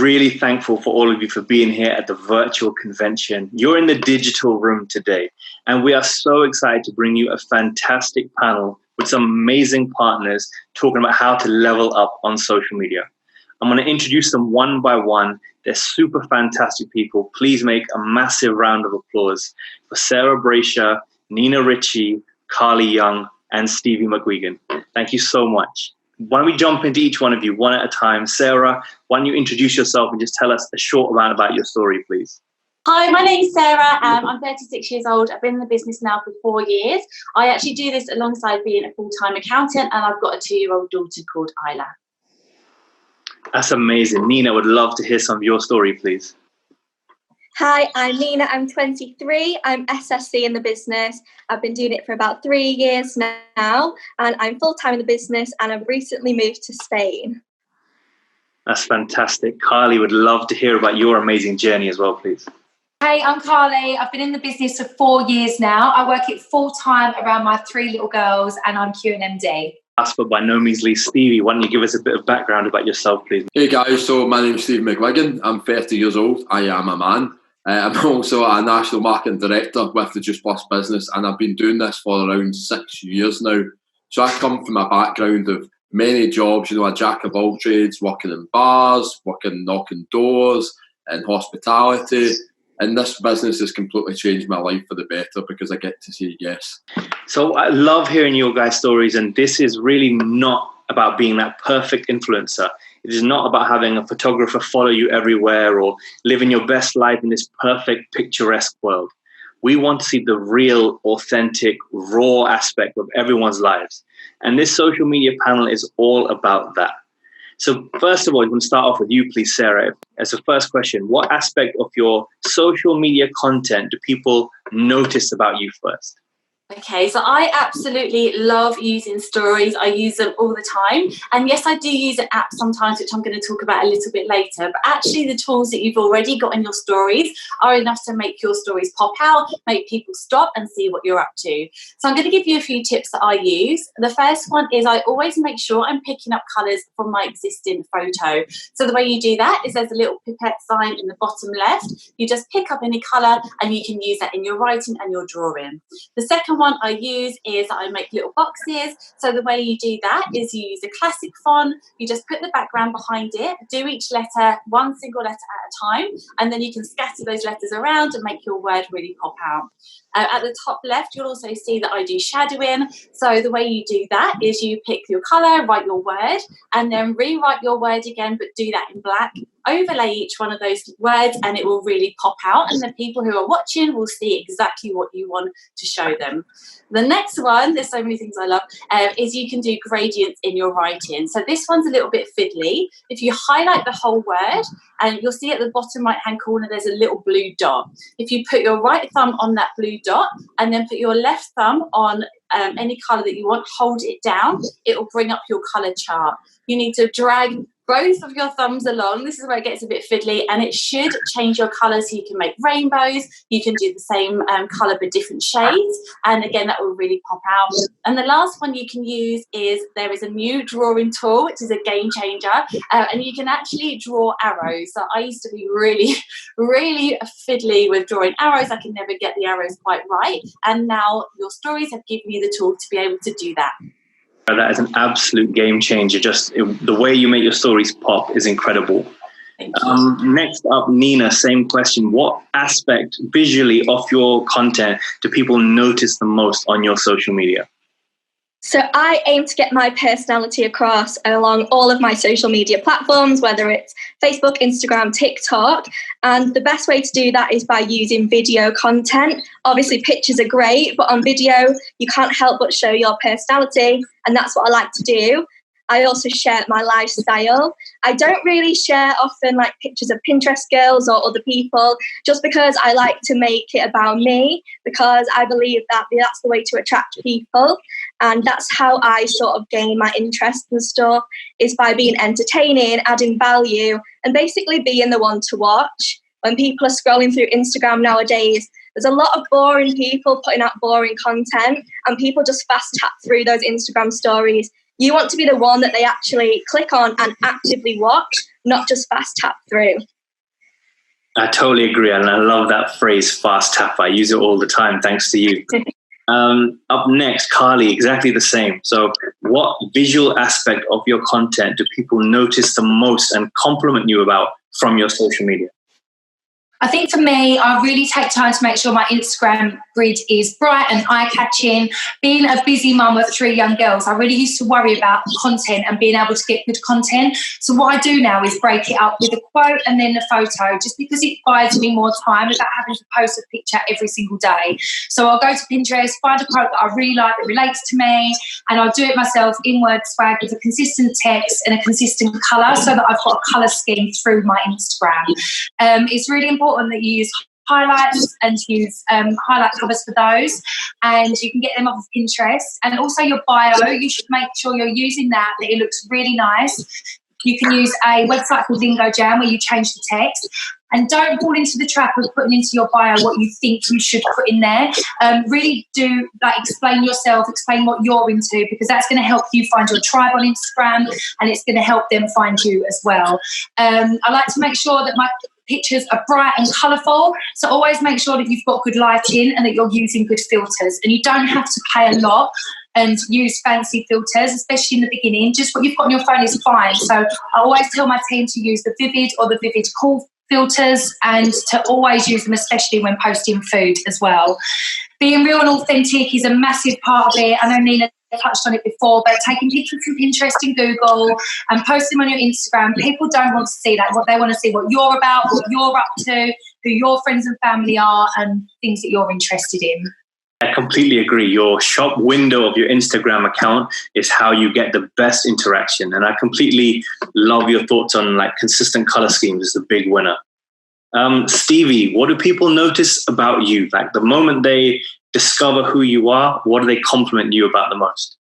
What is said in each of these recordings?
really thankful for all of you for being here at the virtual convention. You're in the digital room today, and we are so excited to bring you a fantastic panel with some amazing partners talking about how to level up on social media. I'm going to introduce them one by one. They're super fantastic people. Please make a massive round of applause for Sarah Brasher, Nina Ritchie, Carly Young, and Stevie McGuigan. Thank you so much. Why don't we jump into each one of you one at a time? Sarah, why don't you introduce yourself and just tell us a short amount about your story, please? Hi, my name's Sarah. I'm 36 years old. I've been in the business now for 4 years. I actually do this alongside being a full-time accountant, and I've got a 2-year-old daughter called Isla. That's amazing. Nina, would love to hear some of your story, please. Hi, I'm Nina. I'm 23. I'm SSC in the business. I've been doing it for about 3 years now, and I'm full-time in the business, and I've recently moved to Spain. That's fantastic. Carly, would love to hear about your amazing journey as well, please. Hey, I'm Carly. I've been in the business for 4 years now. I work it full-time around my 3 little girls, and I'm QMD. Last but by no means least, Stevie, why don't you give us a bit of background about yourself, please? Hey guys, so my name's Steve McGuigan. I'm 30 years old. I am a man. I'm also a national marketing director with the Juice Plus business, and I've been doing this for around 6 years now. So I come from a background of many jobs, a jack of all trades, working in bars, knocking doors, and hospitality. And this business has completely changed my life for the better because I get to say yes. So I love hearing your guys' stories, and this is really not about being that perfect influencer. It is not about having a photographer follow you everywhere or living your best life in this perfect, picturesque world. We want to see the real, authentic, raw aspect of everyone's lives. And this social media panel is all about that. So first of all, I'm going to start off with you, please, Sarah. As a first question, what aspect of your social media content do people notice about you first? Okay, so I absolutely love using stories. I use them all the time. And yes, I do use an app sometimes, which I'm going to talk about a little bit later. But actually, the tools that you've already got in your stories are enough to make your stories pop out, make people stop and see what you're up to. So I'm going to give you a few tips that I use. The first one is I always make sure I'm picking up colours from my existing photo. So the way you do that is there's a little pipette sign in the bottom left. You just pick up any colour and you can use that in your writing and your drawing. The second one I use is I make little boxes. So the way you do that is you use a classic font. You just put the background behind it, do each letter, one single letter at a time, and then you can scatter those letters around and make your word really pop out. At the top left, you'll also see that I do shadowing. So the way you do that is you pick your colour, write your word, and then rewrite your word again, but do that in black. Overlay each one of those words and it will really pop out, and the people who are watching will see exactly what you want to show them. The next one, there's so many things I love, is you can do gradients in your writing. So this one's a little bit fiddly. If you highlight the whole word, and you'll see at the bottom right hand corner there's a little blue dot. If you put your right thumb on that blue dot and then put your left thumb on any colour that you want, hold it down, it will bring up your colour chart. You need to drag both of your thumbs along. This is where it gets a bit fiddly, and it should change your colours so you can make rainbows. You can do the same colour but different shades, and again that will really pop out. And the last one you can use is there is a new drawing tool which is a game changer, and you can actually draw arrows. So I used to be really fiddly with drawing arrows. I can never get the arrows quite right, and now your stories have given you the tool to be able to do that. That is an absolute game changer. The way you make your stories pop is incredible. Next up, Nina, same question. What aspect visually of your content do people notice the most on your social media? So I aim to get my personality across along all of my social media platforms, whether it's Facebook, Instagram, TikTok. And the best way to do that is by using video content. Obviously, pictures are great, but on video, you can't help but show your personality. And that's what I like to do. I also share my lifestyle. I don't really share often like pictures of Pinterest girls or other people, just because I like to make it about me, because I believe that that's the way to attract people. And that's how I sort of gain my interest and stuff, is by being entertaining, adding value, and basically being the one to watch. When people are scrolling through Instagram nowadays, there's a lot of boring people putting out boring content, and people just fast tap through those Instagram stories. You want to be the one that they actually click on and actively watch, not just fast tap through. I totally agree. And I love that phrase, fast tap. I use it all the time, thanks to you. Up next, Carly, exactly the same. So what visual aspect of your content do people notice the most and compliment you about from your social media? I think for me, I really take time to make sure my Instagram grid is bright and eye-catching. Being a busy mum of 3 young girls, I really used to worry about content and being able to get good content. So what I do now is break it up with a quote and then a photo, just because it buys me more time without having to post a picture every single day. So I'll go to Pinterest, find a quote that I really like that relates to me, and I'll do it myself in word swag with a consistent text and a consistent colour, so that I've got a colour scheme through my Instagram. It's really important that you use highlights and use highlight covers for those, and you can get them off of Pinterest. And also your bio, you should make sure you're using that it looks really nice. You can use a website called Lingo Jam where you change the text. And don't fall into the trap of putting into your bio what you think you should put in there. Really do explain yourself, explain what you're into, because that's going to help you find your tribe on Instagram, and it's going to help them find you as well. I like to make sure that my pictures are bright and colourful, so always make sure that you've got good lighting and that you're using good filters. And you don't have to pay a lot and use fancy filters, especially in the beginning. Just what you've got on your phone is fine. So I always tell my team to use the Vivid or the Vivid Cool filters, and to always use them, especially when posting food as well. Being real and authentic is a massive part of it. I know Nina touched on it before, but taking pictures from Pinterest and Google and posting them on your Instagram, people don't want to see that. What they want to see, what you're about, what you're up to, who your friends and family are, and things that you're interested in. I completely agree. Your shop window of your Instagram account is how you get the best interaction. And I completely love your thoughts on consistent color schemes is the big winner. Stevie, what do people notice about you? The moment they discover who you are, what do they compliment you about the most?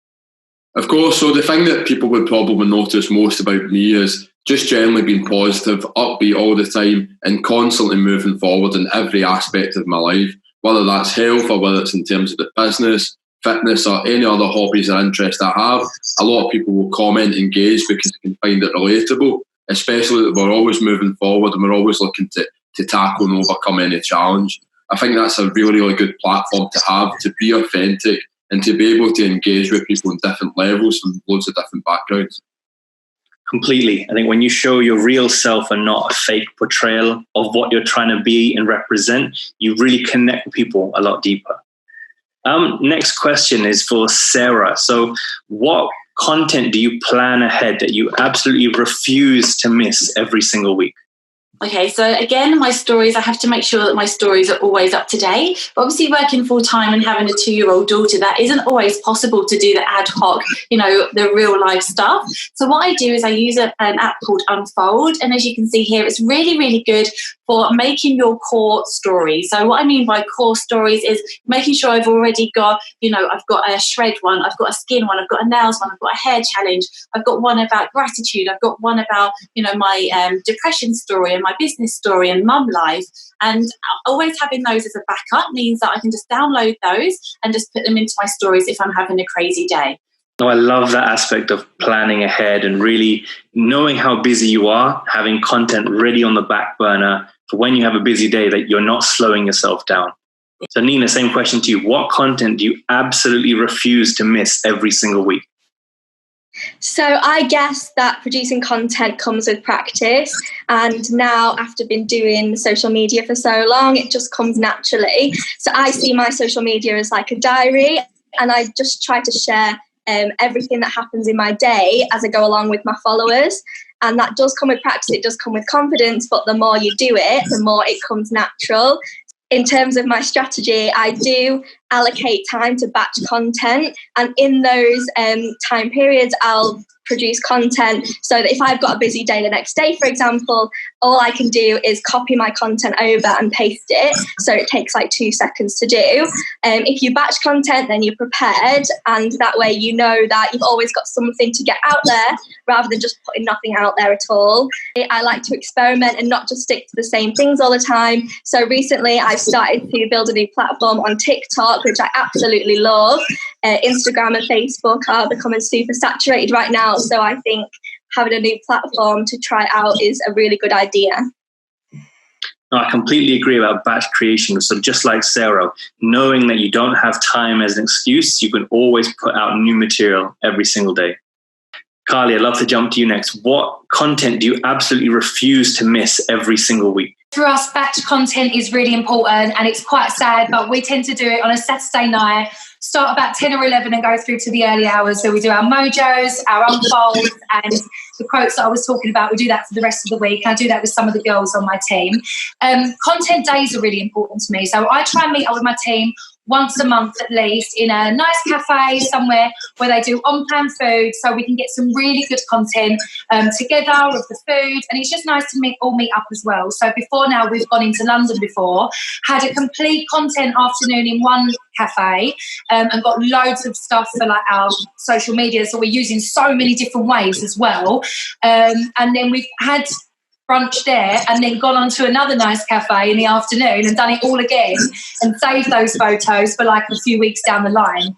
Of course. So the thing that people would probably notice most about me is just generally being positive, upbeat all the time, and constantly moving forward in every aspect of my life, whether that's health or whether it's in terms of the business, fitness, or any other hobbies or interests I have. A lot of people will comment, engage, because they can find it relatable, especially that we're always moving forward and we're always looking to tackle and overcome any challenge. I think that's a really, really good platform to have, to be authentic and to be able to engage with people on different levels from loads of different backgrounds. Completely. I think when you show your real self and not a fake portrayal of what you're trying to be and represent, you really connect with people a lot deeper. Next question is for Sarah. So what content do you plan ahead that you absolutely refuse to miss every single week? Okay, so again, my stories, I have to make sure that my stories are always up to date. But obviously working full time and having a 2-year-old daughter, that isn't always possible to do the ad hoc, the real life stuff. So what I do is I use an app called Unfold. And as you can see here, it's really, really good for making your core stories. So what I mean by core stories is making sure I've already got, I've got a shred one, I've got a skin one, I've got a nails one, I've got a hair challenge, I've got one about gratitude, I've got one about, my depression story and my business story and mum life. And always having those as a backup means that I can just download those and just put them into my stories if I'm having a crazy day. No, I love that aspect of planning ahead and really knowing how busy you are, having content ready on the back burner for when you have a busy day, that you're not slowing yourself down. So Nina, same question to you. What content do you absolutely refuse to miss every single week? So I guess that producing content comes with practice, and now after been doing social media for so long, it just comes naturally. So I see my social media as like a diary, and I just try to share everything that happens in my day as I go along with my followers. And that does come with practice, it does come with confidence, but the more you do it, the more it comes natural. In terms of my strategy, I do allocate time to batch content, and in those time periods, I'll produce content so that if I've got a busy day the next day, for example, all I can do is copy my content over and paste it, so it takes 2 seconds to do. If you batch content, then you're prepared, and that way you know that you've always got something to get out there rather than just putting nothing out there at all. I like to experiment and not just stick to the same things all the time. So recently I've started to build a new platform on TikTok, which I absolutely love. Instagram and Facebook are becoming super saturated right now, so I think having a new platform to try out is a really good idea. No, I completely agree about batch creation. So just like Sarah, knowing that you don't have time as an excuse, you can always put out new material every single day. Carly, I'd love to jump to you next. What content do you absolutely refuse to miss every single week? For us, batch content is really important, and it's quite sad, but we tend to do it on a Saturday night, start about 10 or 11 and go through to the early hours. So we do our mojos, our unfolds, and the quotes that I was talking about. We do that for the rest of the week. I do that with some of the girls on my team. Content days are really important to me. So I try and meet up with my team once a month at least in a nice cafe somewhere where they do on-plan food, so we can get some really good content together with the food. And it's just nice to all meet up as well. So before now, we've gone into London before, had a complete content afternoon in one cafe, and got loads of stuff for like our social media. So we're using so many different ways as well. And then we've had brunch there and then gone on to another nice cafe in the afternoon and done it all again and saved those photos for like a few weeks down the line.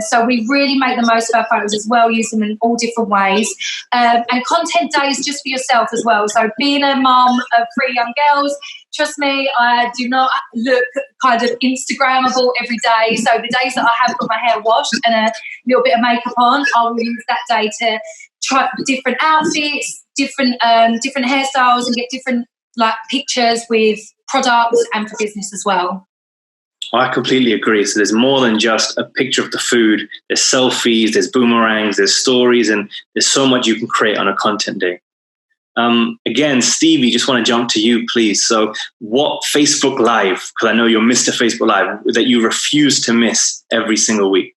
So we really make the most of our photos as well, use them in all different ways. And content days just for yourself as well. So being a mum of 3 young girls, trust me, I do not look kind of Instagrammable every day. So the days that I have got my hair washed and a little bit of makeup on, I will use that day to try different outfits, different hairstyles, and get different like pictures with products and for business as well. I completely agree. So there's more than just a picture of the food. There's selfies, there's boomerangs, there's stories, and there's so much you can create on a content day. Again, Stevie, just want to jump to you, please. So what Facebook Live, because I know you're Mr. Facebook Live, that you refuse to miss every single week?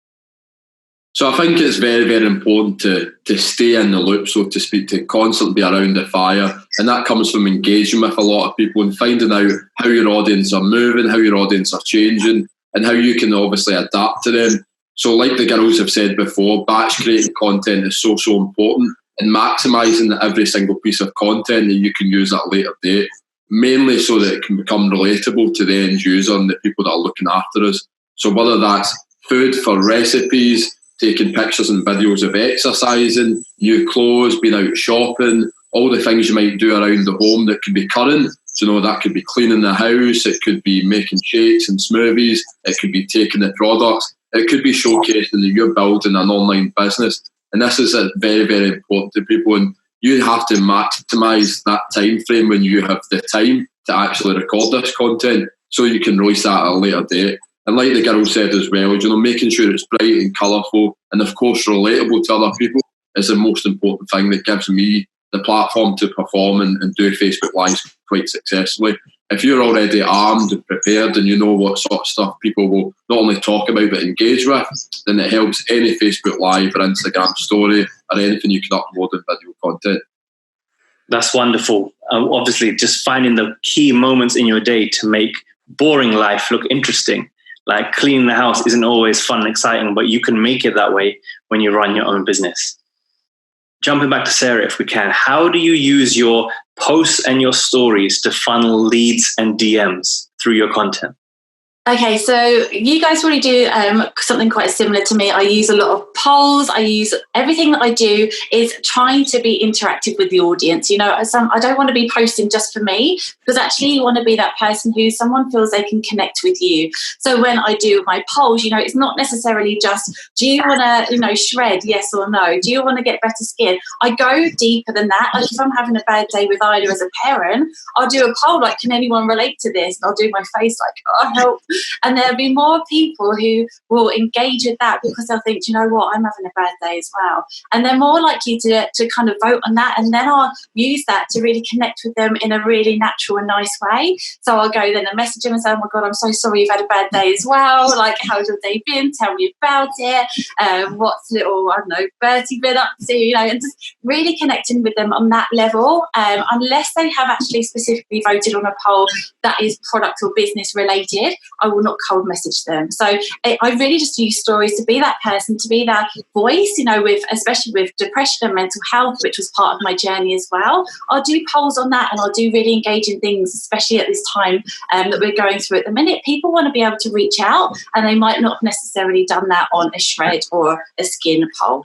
So I think it's very, very important to stay in the loop, so to speak, to constantly be around the fire. And that comes from engaging with a lot of people and finding out how your audience are moving, how your audience are changing, and how you can obviously adapt to them. So like the girls have said before, batch creating content is so, so important, and maximising every single piece of content that you can use at a later date, mainly so that it can become relatable to the end user and the people that are looking after us. So whether that's food for recipes, taking pictures and videos of exercising, new clothes, being out shopping, all the things you might do around the home that could be current. So, that could be cleaning the house, it could be making shakes and smoothies, it could be taking the products, it could be showcasing that you're building an online business. And this is very, very important to people. And you have to maximise that time frame when you have the time to actually record this content so you can release that at a later date. And like the girl said as well, making sure it's bright and colourful and of course relatable to other people is the most important thing that gives me the platform to perform and do Facebook Lives quite successfully. If you're already armed and prepared and you know what sort of stuff people will not only talk about but engage with, then it helps any Facebook Live or Instagram story or anything you can upload in video content. That's wonderful. Obviously, just finding the key moments in your day to make boring life look interesting. Like cleaning the house isn't always fun and exciting, but you can make it that way when you run your own business. Jumping back to Sarah, if we can, how do you use your posts and your stories to funnel leads and DMs through your content? Okay, so you guys really do something quite similar to me. I use a lot of polls. Everything that I do is trying to be interactive with the audience. I don't want to be posting just for me, because actually you want to be that person who someone feels they can connect with you. So when I do my polls, it's not necessarily just, do you want to, shred, yes or no? Do you want to get better skin? I go deeper than that. Like if I'm having a bad day with Ida as a parent, I'll do a poll like, can anyone relate to this? And I'll do my face like, oh, help. And there'll be more people who will engage with that because they'll think, do you know what, I'm having a bad day as well. And they're more likely to kind of vote on that. And then I'll use that to really connect with them in a really natural and nice way. So I'll go then and message them and say, oh my God, I'm so sorry you've had a bad day as well. Like, how's your day been? Tell me about it. What's little, I don't know, Bertie been up to? And just really connecting with them on that level. Unless they have actually specifically voted on a poll that is product or business related, I will not cold message them. So I really just use stories to be that person, to be that voice, especially with depression and mental health, which was part of my journey as well. I'll do polls on that and I'll do really engaging things, especially at this time that we're going through at the minute. People want to be able to reach out and they might not have necessarily done that on a shred or a skin poll.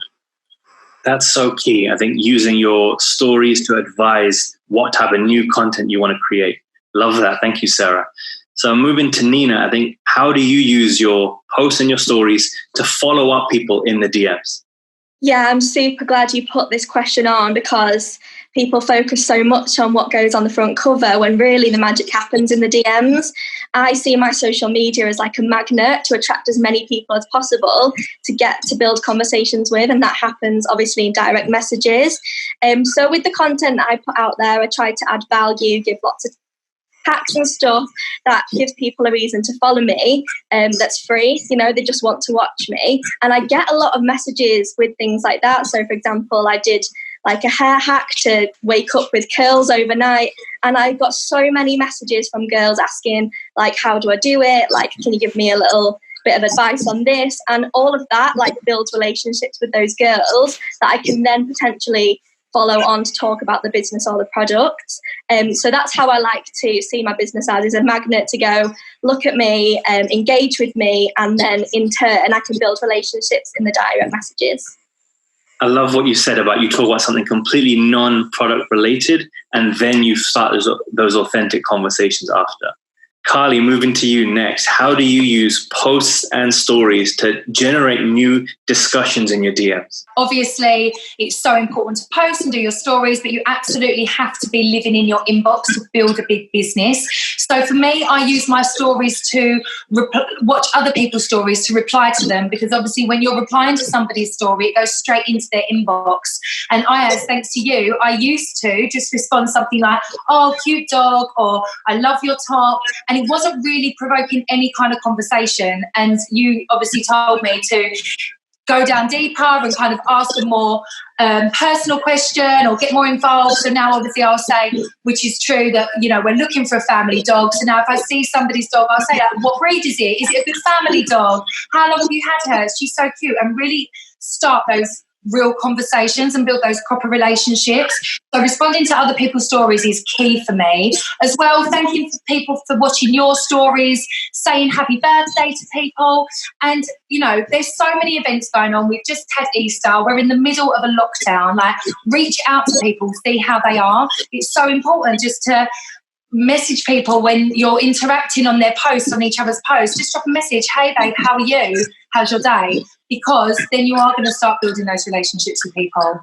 That's so key. I think using your stories to advise what type of new content you want to create. Love that. Thank you, Sarah. So moving to Nina, I think, how do you use your posts and your stories to follow up people in the DMs? Yeah, I'm super glad you put this question on, because people focus so much on what goes on the front cover when really the magic happens in the DMs. I see my social media as like a magnet to attract as many people as possible to get to build conversations with, and that happens obviously in direct messages. So with the content that I put out there, I try to add value, give lots of hacks and stuff that gives people a reason to follow me, that's free. You know, they just want to watch me. And I get a lot of messages with things like that. So for example, I did like a hair hack to wake up with curls overnight, and I got so many messages from girls asking, like, how do I do it? Like, can you give me a little bit of advice on this? And all of that like builds relationships with those girls that I can then potentially follow on to talk about the business or the products. So that's how I like to see my business as a magnet to go, look at me, engage with me, and then in turn I can build relationships in the direct messages. I love what you said about, you talk about something completely non-product related, and then you start those authentic conversations after. Carly, moving to you next. How do you use posts and stories to generate new discussions in your DMs? Obviously, it's so important to post and do your stories, but you absolutely have to be living in your inbox to build a big business. So for me, I use my stories to watch other people's stories to reply to them, because obviously when you're replying to somebody's story, it goes straight into their inbox. And thanks to you, I used to just respond something like, oh, cute dog, or I love your top. And it wasn't really provoking any kind of conversation. And you obviously told me to go down deeper and kind of ask a more personal question or get more involved. So now obviously I'll say, which is true, that, you know, we're looking for a family dog. So now if I see somebody's dog, I'll say, like, what breed is it? Is it a good family dog? How long have you had her? She's so cute. And really start those real conversations and build those proper relationships. So responding to other people's stories is key for me. As well, thanking people for watching your stories, saying happy birthday to people. And, you know, there's so many events going on. We've just had Easter. We're in the middle of a lockdown. Like, reach out to people, see how they are. It's so important just to message people when you're interacting on their posts, on each other's posts. Just drop a message, hey babe, how are you? How's your day? Because then you are going to start building those relationships with people.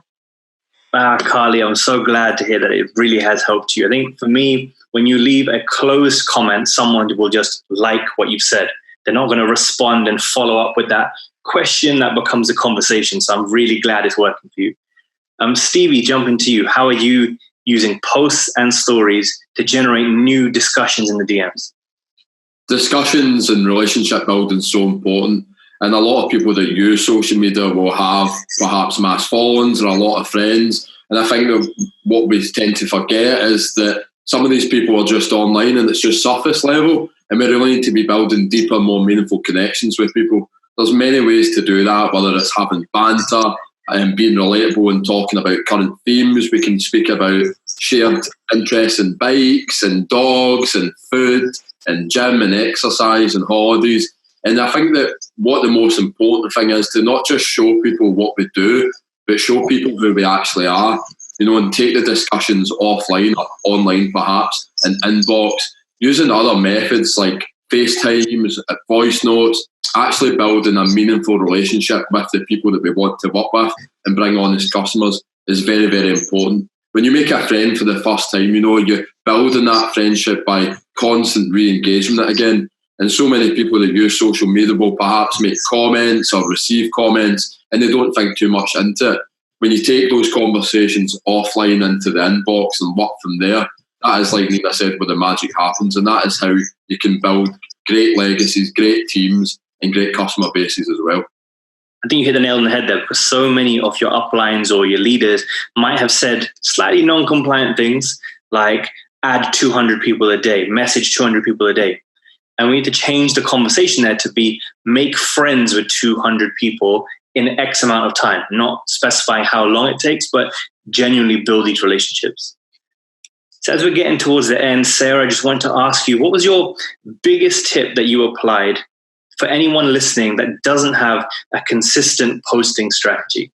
Carly, I'm so glad to hear that it really has helped you. I think for me, when you leave a closed comment, someone will just like what you've said. They're not going to respond and follow up with that question that becomes a conversation. So I'm really glad it's working for you. Stevie, jumping to you. How are you using posts and stories to generate new discussions in the DMs? Discussions and relationship building is so important. And a lot of people that use social media will have perhaps mass followings or a lot of friends. And I think that what we tend to forget is that some of these people are just online and it's just surface level. And we really need to be building deeper, more meaningful connections with people. There's many ways to do that, whether it's having banter and being relatable and talking about current themes. We can speak about shared interests in bikes and dogs and food and gym and exercise and holidays. And I think that what the most important thing is to not just show people what we do, but show people who we actually are, you know, and take the discussions offline or online perhaps, and inbox, using other methods like FaceTimes, voice notes, actually building a meaningful relationship with the people that we want to work with and bring on as customers is very, very important. When you make a friend for the first time, you know, you're building that friendship by constant re-engagement again. And so many people that use social media will perhaps make comments or receive comments and they don't think too much into it. When you take those conversations offline into the inbox and work from there, that is, like Nina said, where the magic happens. And that is how you can build great legacies, great teams, and great customer bases as well. I think you hit the nail on the head there, because so many of your uplines or your leaders might have said slightly non-compliant things like add 200 people a day, message 200 people a day. And we need to change the conversation there to be make friends with 200 people in X amount of time, not specifying how long it takes, but genuinely build these relationships. So as we're getting towards the end, Sarah, I just want to ask you, what was your biggest tip that you applied for anyone listening that doesn't have a consistent posting strategy?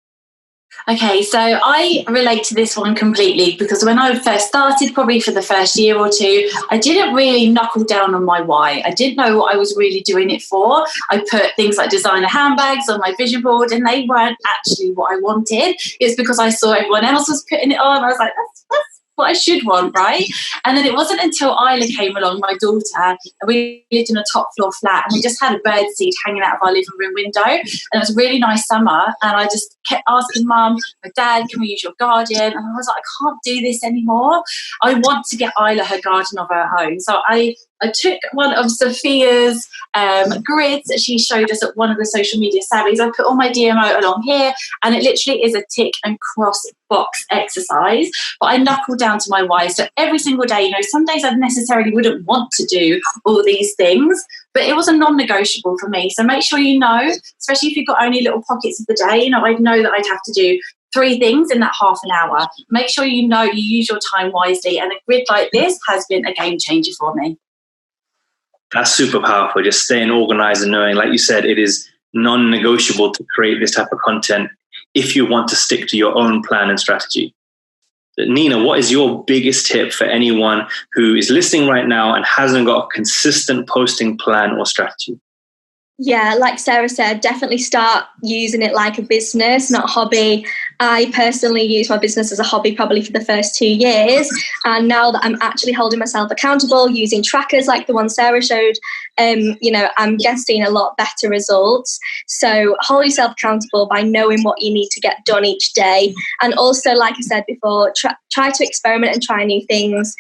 Okay, so I relate to this one completely because when I first started, probably for the first year or two, I didn't really knuckle down on my why. I didn't know what I was really doing it for. I put things like designer handbags on my vision board and they weren't actually what I wanted. It's because I saw everyone else was putting it on. I was like, that's what I should want, right? And then it wasn't until Isla came along, my daughter, and we lived in a top floor flat and we just had a bird seed hanging out of our living room window. And it was a really nice summer. And I just kept asking Mum, my dad, can we use your garden? And I was like, I can't do this anymore. I want to get Isla her garden of her own. So I took one of Sophia's grids that she showed us at one of the social media savvies. I put all my DMO along here, and it literally is a tick and cross box exercise. But I knuckled down to my why. So every single day, some days I necessarily wouldn't want to do all these things, but it was a non-negotiable for me. So make sure especially if you've got only little pockets of the day, I'd know that I'd have to do 3 things in that half an hour. Make sure you use your time wisely. And a grid like this has been a game changer for me. That's super powerful. Just staying organized and knowing, like you said, it is non-negotiable to create this type of content if you want to stick to your own plan and strategy. Nina, what is your biggest tip for anyone who is listening right now and hasn't got a consistent posting plan or strategy? Yeah, like Sarah said, definitely start using it like a business, not a hobby. I personally use my business as a hobby probably for the first 2 years. And now that I'm actually holding myself accountable using trackers like the one Sarah showed, I'm getting a lot better results. So hold yourself accountable by knowing what you need to get done each day. And also, like I said before, try to experiment and try new things.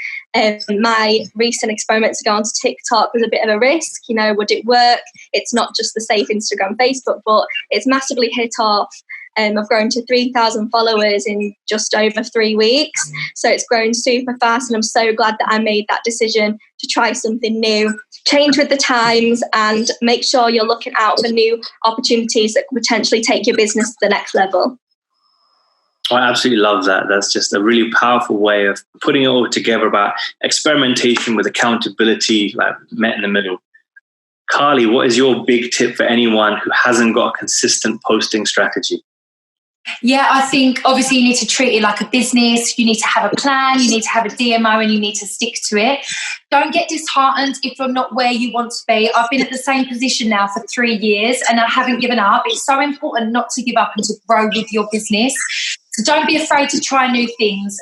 My recent experiment to go onto TikTok was a bit of a risk. Would it work? It's not just the safe Instagram, Facebook, but it's massively hit off. I've grown to 3,000 followers in just over 3 weeks. So it's grown super fast. And I'm so glad that I made that decision to try something new, change with the times, and make sure you're looking out for new opportunities that could potentially take your business to the next level. I absolutely love that. That's just a really powerful way of putting it all together about experimentation with accountability, like met in the middle. Carly, what is your big tip for anyone who hasn't got a consistent posting strategy? Yeah, I think obviously you need to treat it like a business. You need to have a plan, you need to have a DMO, and you need to stick to it. Don't get disheartened if you're not where you want to be. I've been at the same position now for 3 years and I haven't given up. It's so important not to give up and to grow with your business. So don't be afraid to try new things.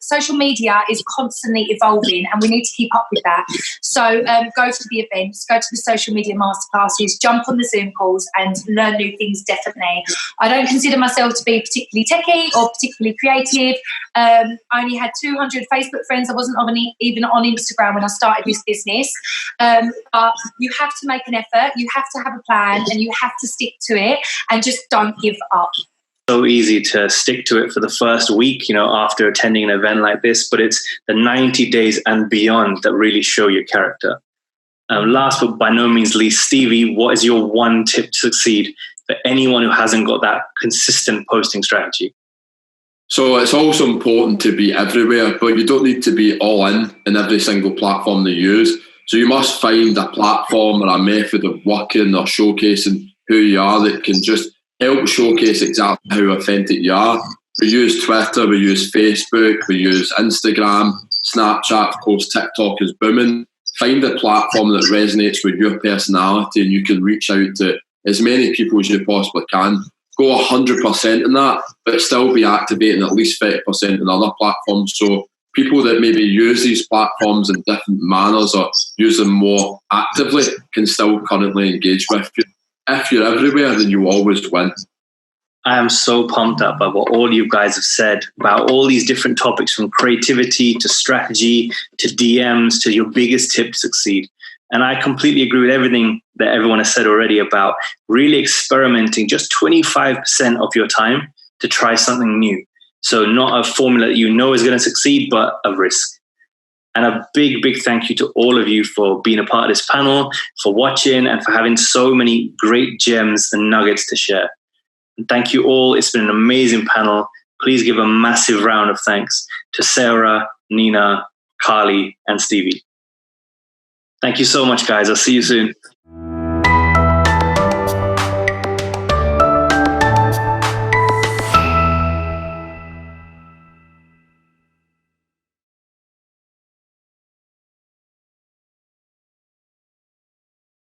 Social media is constantly evolving and we need to keep up with that. So go to the events, go to the social media masterclasses, jump on the Zoom calls and learn new things, definitely. I don't consider myself to be particularly techie or particularly creative. I only had 200 Facebook friends. I wasn't even on Instagram when I started this business. But you have to make an effort, you have to have a plan and you have to stick to it and just don't give up. So easy to stick to it for the first week, after attending an event like this, but it's the 90 days and beyond that really show your character. Last but by no means least, Stevie, what is your one tip to succeed for anyone who hasn't got that consistent posting strategy? So it's also important to be everywhere, but you don't need to be all in every single platform they use. So you must find a platform or a method of working or showcasing who you are that can just help showcase exactly how authentic you are. We use Twitter, we use Facebook, we use Instagram, Snapchat, of course, TikTok is booming. Find a platform that resonates with your personality and you can reach out to as many people as you possibly can. Go 100% in that, but still be activating at least 30% in other platforms. So people that maybe use these platforms in different manners or use them more actively can still currently engage with you. If you're everywhere, then you always win. I am so pumped up by what all you guys have said about all these different topics, from creativity to strategy to DMs to your biggest tip to succeed. And I completely agree with everything that everyone has said already about really experimenting just 25% of your time to try something new. So not a formula that is going to succeed, but a risk. And a big, big thank you to all of you for being a part of this panel, for watching, and for having so many great gems and nuggets to share. And thank you all. It's been an amazing panel. Please give a massive round of thanks to Sarah, Nina, Carly, and Stevie. Thank you so much, guys. I'll see you soon.